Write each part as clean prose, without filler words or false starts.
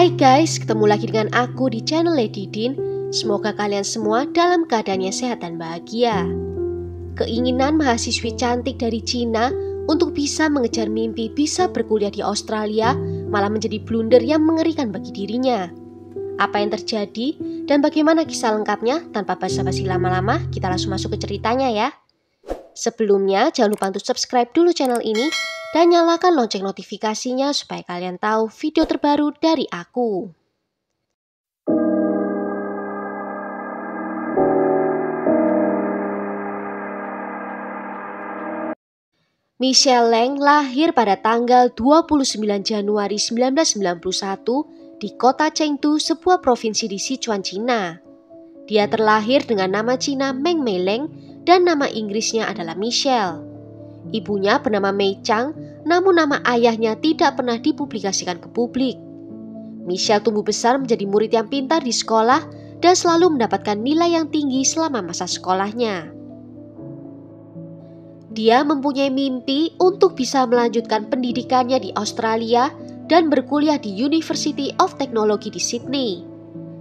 Hai guys, ketemu lagi dengan aku di channel Lady Din. Semoga kalian semua dalam keadaan yang sehat dan bahagia. Keinginan mahasiswi cantik dari Cina untuk bisa mengejar mimpi bisa berkuliah di Australia malah menjadi blunder yang mengerikan bagi dirinya. Apa yang terjadi dan bagaimana kisah lengkapnya? Tanpa basa-basi lama-lama, kita langsung masuk ke ceritanya ya. Sebelumnya, jangan lupa untuk subscribe dulu channel ini dan nyalakan lonceng notifikasinya supaya kalian tahu video terbaru dari aku. Michelle Leng lahir pada tanggal 29 Januari 1991 di kota Chengdu, sebuah provinsi di Sichuan, Cina. Dia terlahir dengan nama Cina Meng Mei Leng dan nama Inggrisnya adalah Michelle. Ibunya bernama Mei Chang, namun nama ayahnya tidak pernah dipublikasikan ke publik. Michelle tumbuh besar menjadi murid yang pintar di sekolah dan selalu mendapatkan nilai yang tinggi selama masa sekolahnya. Dia mempunyai mimpi untuk bisa melanjutkan pendidikannya di Australia dan berkuliah di University of Technology di Sydney.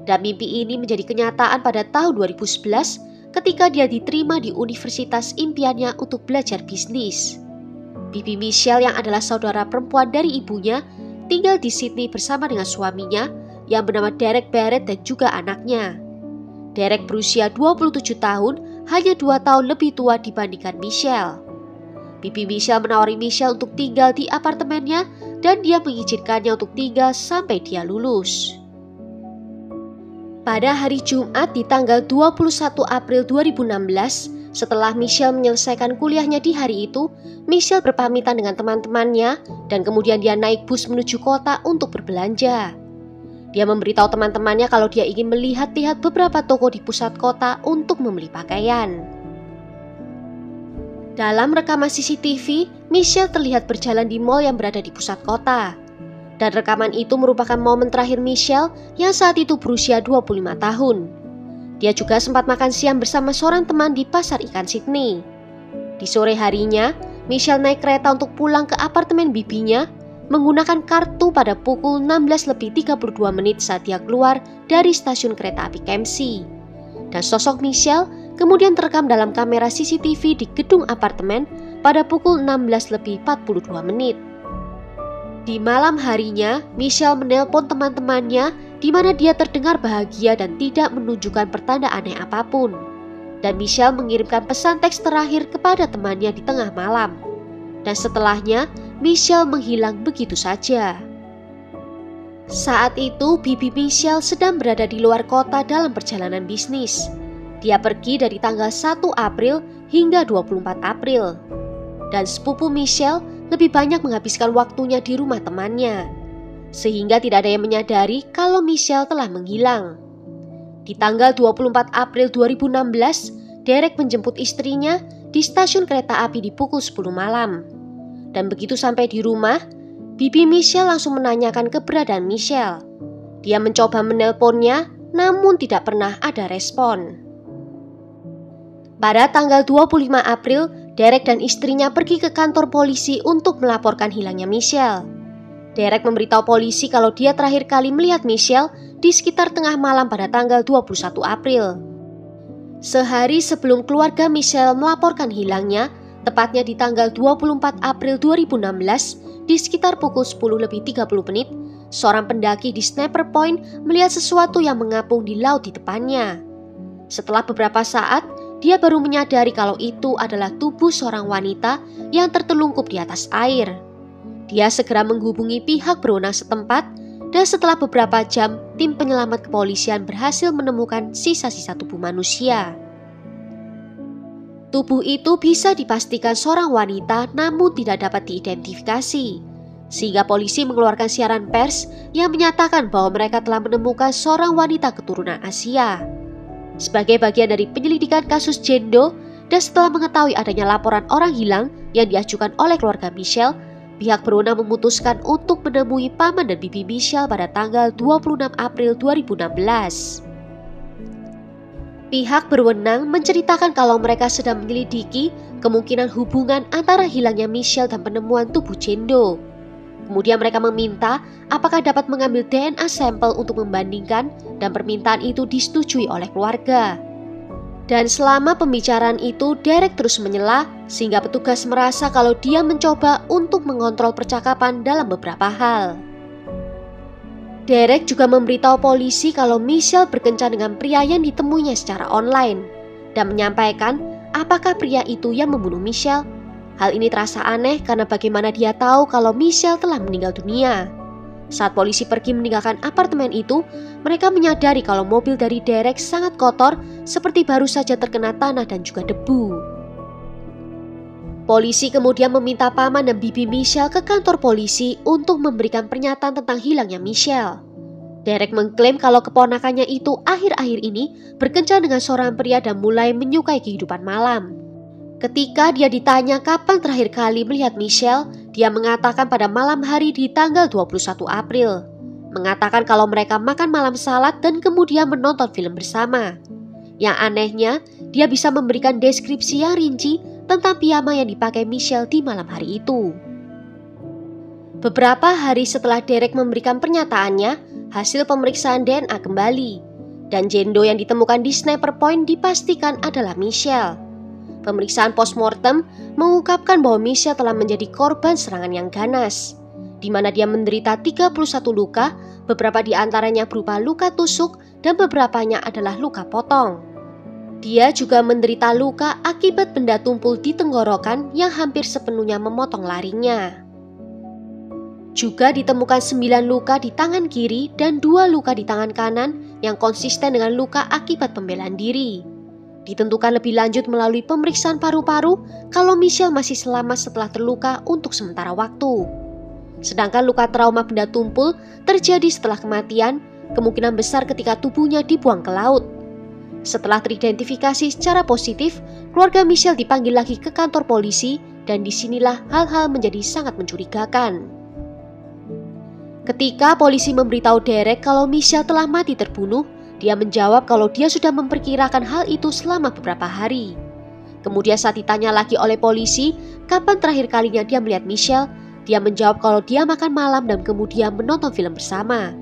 Dan mimpi ini menjadi kenyataan pada tahun 2011 ketika dia diterima di universitas impiannya untuk belajar bisnis. Bibi Michelle yang adalah saudara perempuan dari ibunya tinggal di Sydney bersama dengan suaminya yang bernama Derek Barrett dan juga anaknya. Derek berusia 27 tahun, hanya 2 tahun lebih tua dibandingkan Michelle. Bibi Michelle menawari Michelle untuk tinggal di apartemennya dan dia mengizinkannya untuk tinggal sampai dia lulus. Pada hari Jumat di tanggal 21 April 2016, setelah Michelle menyelesaikan kuliahnya di hari itu, Michelle berpamitan dengan teman-temannya dan kemudian dia naik bus menuju kota untuk berbelanja. Dia memberitahu teman-temannya kalau dia ingin melihat-lihat beberapa toko di pusat kota untuk membeli pakaian. Dalam rekaman CCTV, Michelle terlihat berjalan di mal yang berada di pusat kota. Dan rekaman itu merupakan momen terakhir Michelle yang saat itu berusia 25 tahun. Dia juga sempat makan siang bersama seorang teman di pasar ikan Sydney. Di sore harinya, Michelle naik kereta untuk pulang ke apartemen bibinya menggunakan kartu pada pukul 16:32 saat dia keluar dari stasiun kereta api Kempsey. Dan sosok Michelle kemudian terekam dalam kamera CCTV di gedung apartemen pada pukul 16:42. Di malam harinya, Michelle menelpon teman-temannya di mana dia terdengar bahagia dan tidak menunjukkan pertanda aneh apapun. Dan Michelle mengirimkan pesan teks terakhir kepada temannya di tengah malam. Dan setelahnya, Michelle menghilang begitu saja. Saat itu, bibi Michelle sedang berada di luar kota dalam perjalanan bisnis. Dia pergi dari tanggal 1 April hingga 24 April. Dan sepupu Michelle lebih banyak menghabiskan waktunya di rumah temannya, sehingga tidak ada yang menyadari kalau Michelle telah menghilang. Di tanggal 24 April 2016, Derek menjemput istrinya di stasiun kereta api di pukul 10 malam. Dan begitu sampai di rumah, bibi Michelle langsung menanyakan keberadaan Michelle. Dia mencoba menelponnya, namun tidak pernah ada respon. Pada tanggal 25 April, Derek dan istrinya pergi ke kantor polisi untuk melaporkan hilangnya Michelle. Derek memberitahu polisi kalau dia terakhir kali melihat Michelle di sekitar tengah malam pada tanggal 21 April. Sehari sebelum keluarga Michelle melaporkan hilangnya, tepatnya di tanggal 24 April 2016, di sekitar pukul 10:30, seorang pendaki di Snapper Point melihat sesuatu yang mengapung di laut di depannya. Setelah beberapa saat, dia baru menyadari kalau itu adalah tubuh seorang wanita yang tertelungkup di atas air. Dia segera menghubungi pihak berwenang setempat dan setelah beberapa jam, tim penyelamat kepolisian berhasil menemukan sisa-sisa tubuh manusia. Tubuh itu bisa dipastikan seorang wanita namun tidak dapat diidentifikasi. Sehingga polisi mengeluarkan siaran pers yang menyatakan bahwa mereka telah menemukan seorang wanita keturunan Asia. Sebagai bagian dari penyelidikan kasus Jendo dan setelah mengetahui adanya laporan orang hilang yang diajukan oleh keluarga Michelle, pihak berwenang memutuskan untuk menemui paman dan bibi Michelle pada tanggal 26 April 2016. Pihak berwenang menceritakan kalau mereka sedang menyelidiki kemungkinan hubungan antara hilangnya Michelle dan penemuan tubuh Jendo. Kemudian mereka meminta apakah dapat mengambil DNA sampel untuk membandingkan, dan permintaan itu disetujui oleh keluarga. Dan selama pembicaraan itu, Derek terus menyela sehingga petugas merasa kalau dia mencoba untuk mengontrol percakapan dalam beberapa hal. Derek juga memberitahu polisi kalau Michelle berkencan dengan pria yang ditemuinya secara online dan menyampaikan apakah pria itu yang membunuh Michelle. Hal ini terasa aneh karena bagaimana dia tahu kalau Michelle telah meninggal dunia. Saat polisi pergi meninggalkan apartemen itu, mereka menyadari kalau mobil dari Derek sangat kotor, seperti baru saja terkena tanah dan juga debu. Polisi kemudian meminta paman dan bibi Michelle ke kantor polisi untuk memberikan pernyataan tentang hilangnya Michelle. Derek mengklaim kalau keponakannya itu akhir-akhir ini berkencan dengan seorang pria dan mulai menyukai kehidupan malam. Ketika dia ditanya kapan terakhir kali melihat Michelle, dia mengatakan pada malam hari di tanggal 21 April. Mengatakan kalau mereka makan malam salad dan kemudian menonton film bersama. Yang anehnya, dia bisa memberikan deskripsi yang rinci tentang piyama yang dipakai Michelle di malam hari itu. Beberapa hari setelah Derek memberikan pernyataannya, hasil pemeriksaan DNA kembali. Dan jendo yang ditemukan di Sniper Point dipastikan adalah Michelle. Pemeriksaan postmortem mengungkapkan bahwa Michelle telah menjadi korban serangan yang ganas, di mana dia menderita 31 luka, beberapa di antaranya berupa luka tusuk dan beberapanya adalah luka potong. Dia juga menderita luka akibat benda tumpul di tenggorokan yang hampir sepenuhnya memotong laringnya. Juga ditemukan 9 luka di tangan kiri dan 2 luka di tangan kanan yang konsisten dengan luka akibat pembelaan diri. Ditentukan lebih lanjut melalui pemeriksaan paru-paru kalau Michelle masih selamat setelah terluka untuk sementara waktu. Sedangkan luka trauma benda tumpul terjadi setelah kematian, kemungkinan besar ketika tubuhnya dibuang ke laut. Setelah teridentifikasi secara positif, keluarga Michelle dipanggil lagi ke kantor polisi dan disinilah hal-hal menjadi sangat mencurigakan. Ketika polisi memberitahu Derek kalau Michelle telah mati terbunuh, dia menjawab kalau dia sudah memperkirakan hal itu selama beberapa hari. Kemudian saat ditanya lagi oleh polisi, kapan terakhir kalinya dia melihat Michelle, dia menjawab kalau dia makan malam dan kemudian menonton film bersama.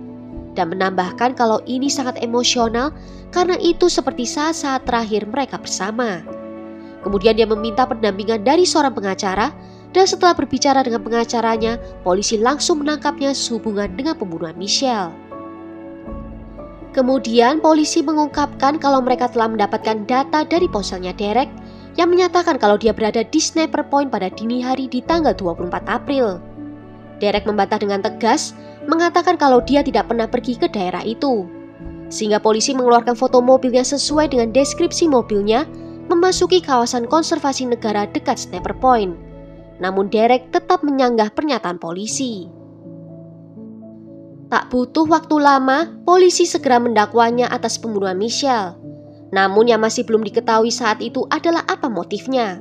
Dan menambahkan kalau ini sangat emosional karena itu seperti saat-saat terakhir mereka bersama. Kemudian dia meminta pendampingan dari seorang pengacara, dan setelah berbicara dengan pengacaranya, polisi langsung menangkapnya sehubungan dengan pembunuhan Michelle. Kemudian polisi mengungkapkan kalau mereka telah mendapatkan data dari ponselnya Derek yang menyatakan kalau dia berada di Sniper Point pada dini hari di tanggal 24 April. Derek membantah dengan tegas, mengatakan kalau dia tidak pernah pergi ke daerah itu. Sehingga polisi mengeluarkan foto mobilnya sesuai dengan deskripsi mobilnya memasuki kawasan konservasi negara dekat Sniper Point. Namun Derek tetap menyanggah pernyataan polisi. Tak butuh waktu lama, polisi segera mendakwanya atas pembunuhan Michelle. Namun yang masih belum diketahui saat itu adalah apa motifnya.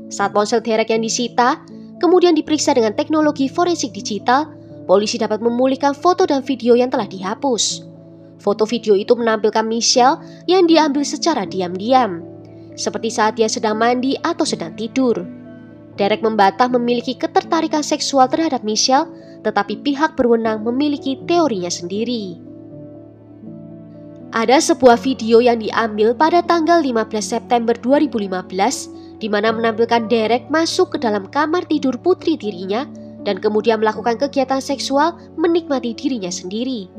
Saat ponsel Derek yang disita, kemudian diperiksa dengan teknologi forensik digital, polisi dapat memulihkan foto dan video yang telah dihapus. Foto video itu menampilkan Michelle yang diambil secara diam-diam, seperti saat dia sedang mandi atau sedang tidur. Derek membantah memiliki ketertarikan seksual terhadap Michelle, tetapi pihak berwenang memiliki teorinya sendiri. Ada sebuah video yang diambil pada tanggal 15 September 2015 di mana menampilkan Derek masuk ke dalam kamar tidur putri tirinya dan kemudian melakukan kegiatan seksual menikmati dirinya sendiri.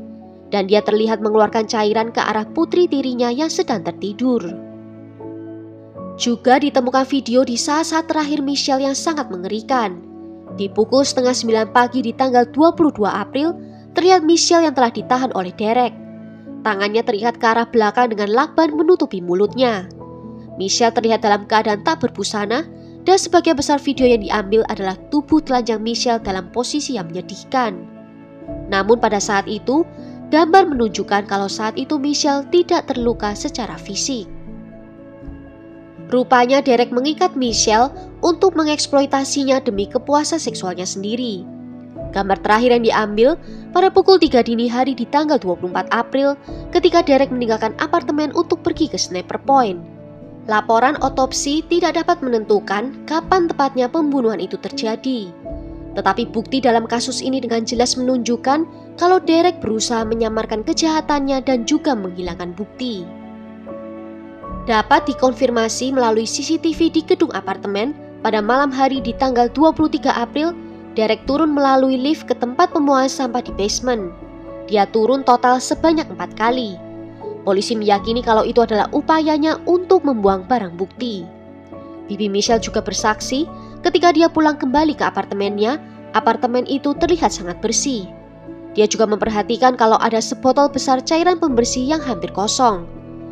Dan dia terlihat mengeluarkan cairan ke arah putri tirinya yang sedang tertidur. Juga ditemukan video di saat-saat terakhir Michelle yang sangat mengerikan. Di pukul 8:30 pagi di tanggal 22 April, terlihat Michelle yang telah ditahan oleh Derek. Tangannya terlihat ke arah belakang dengan lakban menutupi mulutnya. Michelle terlihat dalam keadaan tak berbusana dan sebagian besar video yang diambil adalah tubuh telanjang Michelle dalam posisi yang menyedihkan. Namun pada saat itu, gambar menunjukkan kalau saat itu Michelle tidak terluka secara fisik. Rupanya Derek mengikat Michelle untuk mengeksploitasinya demi kepuasan seksualnya sendiri. Gambar terakhir yang diambil pada pukul 3 dini hari di tanggal 24 April ketika Derek meninggalkan apartemen untuk pergi ke Sniper Point. Laporan otopsi tidak dapat menentukan kapan tepatnya pembunuhan itu terjadi. Tetapi bukti dalam kasus ini dengan jelas menunjukkan kalau Derek berusaha menyamarkan kejahatannya dan juga menghilangkan bukti. Dapat dikonfirmasi melalui CCTV di gedung apartemen pada malam hari di tanggal 23 April, Derek turun melalui lift ke tempat pembuangan sampah di basement. Dia turun total sebanyak 4 kali. Polisi meyakini kalau itu adalah upayanya untuk membuang barang bukti. Bibi Michelle juga bersaksi ketika dia pulang kembali ke apartemennya, apartemen itu terlihat sangat bersih. Dia juga memperhatikan kalau ada sebotol besar cairan pembersih yang hampir kosong.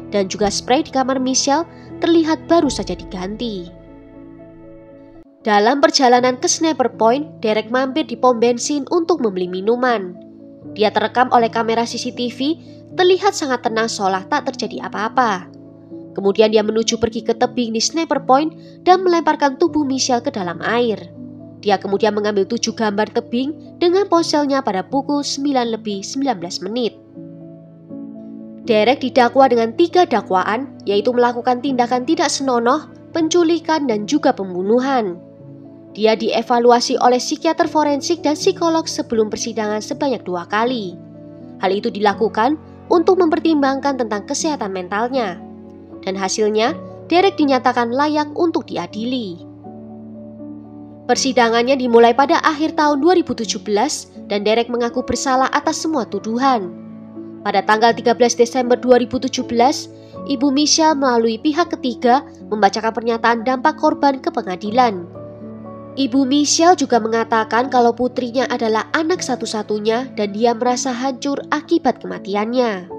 Dan juga spray di kamar Michelle terlihat baru saja diganti. Dalam perjalanan ke Sniper Point, Derek mampir di pom bensin untuk membeli minuman. Dia terekam oleh kamera CCTV, terlihat sangat tenang seolah tak terjadi apa-apa. Kemudian dia menuju pergi ke tebing di Sniper Point dan melemparkan tubuh Michelle ke dalam air. Dia kemudian mengambil 7 gambar tebing dengan ponselnya pada pukul 9:19 menit. Derek didakwa dengan 3 dakwaan, yaitu melakukan tindakan tidak senonoh, penculikan, dan juga pembunuhan. Dia dievaluasi oleh psikiater forensik dan psikolog sebelum persidangan sebanyak 2 kali. Hal itu dilakukan untuk mempertimbangkan tentang kesehatan mentalnya. Dan hasilnya, Derek dinyatakan layak untuk diadili. Persidangannya dimulai pada akhir tahun 2017 dan Derek mengaku bersalah atas semua tuduhan. Pada tanggal 13 Desember 2017, Ibu Michelle melalui pihak ketiga membacakan pernyataan dampak korban ke pengadilan. Ibu Michelle juga mengatakan kalau putrinya adalah anak satu-satunya dan dia merasa hancur akibat kematiannya.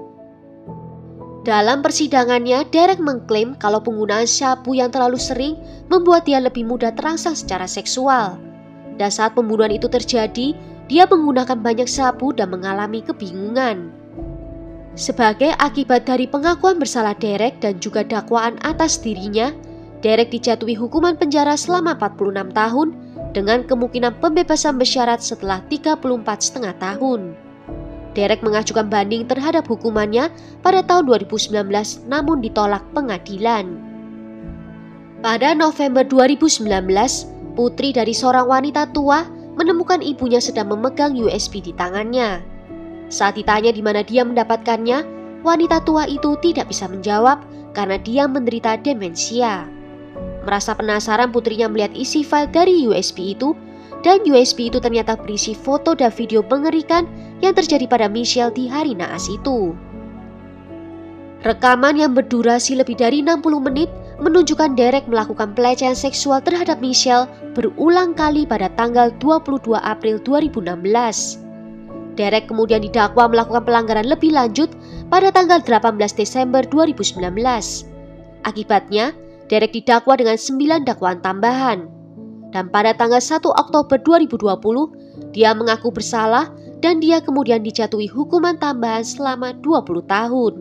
Dalam persidangannya, Derek mengklaim kalau penggunaan sabu yang terlalu sering membuat dia lebih mudah terangsang secara seksual. Dan saat pembunuhan itu terjadi, dia menggunakan banyak sabu dan mengalami kebingungan. Sebagai akibat dari pengakuan bersalah Derek dan juga dakwaan atas dirinya, Derek dijatuhi hukuman penjara selama 46 tahun dengan kemungkinan pembebasan bersyarat setelah 34,5 tahun. Derek mengajukan banding terhadap hukumannya pada tahun 2019 namun ditolak pengadilan. Pada November 2019, putri dari seorang wanita tua menemukan ibunya sedang memegang USB di tangannya. Saat ditanya di mana dia mendapatkannya, wanita tua itu tidak bisa menjawab karena dia menderita demensia. Merasa penasaran, putrinya melihat isi file dari USB itu, dan USB itu ternyata berisi foto dan video mengerikan yang terjadi pada Michelle di hari naas itu. Rekaman yang berdurasi lebih dari 60 menit menunjukkan Derek melakukan pelecehan seksual terhadap Michelle berulang kali pada tanggal 22 April 2016. Derek kemudian didakwa melakukan pelanggaran lebih lanjut pada tanggal 18 Desember 2019. Akibatnya, Derek didakwa dengan 9 dakwaan tambahan. Dan pada tanggal 1 Oktober 2020, dia mengaku bersalah dan dia kemudian dijatuhi hukuman tambahan selama 20 tahun.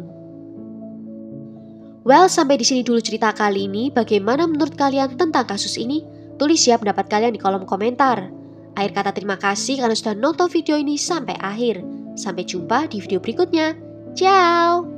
Well, sampai di sini dulu cerita kali ini. Bagaimana menurut kalian tentang kasus ini? Tulis ya pendapat kalian di kolom komentar. Akhir kata terima kasih karena sudah nonton video ini sampai akhir. Sampai jumpa di video berikutnya. Ciao!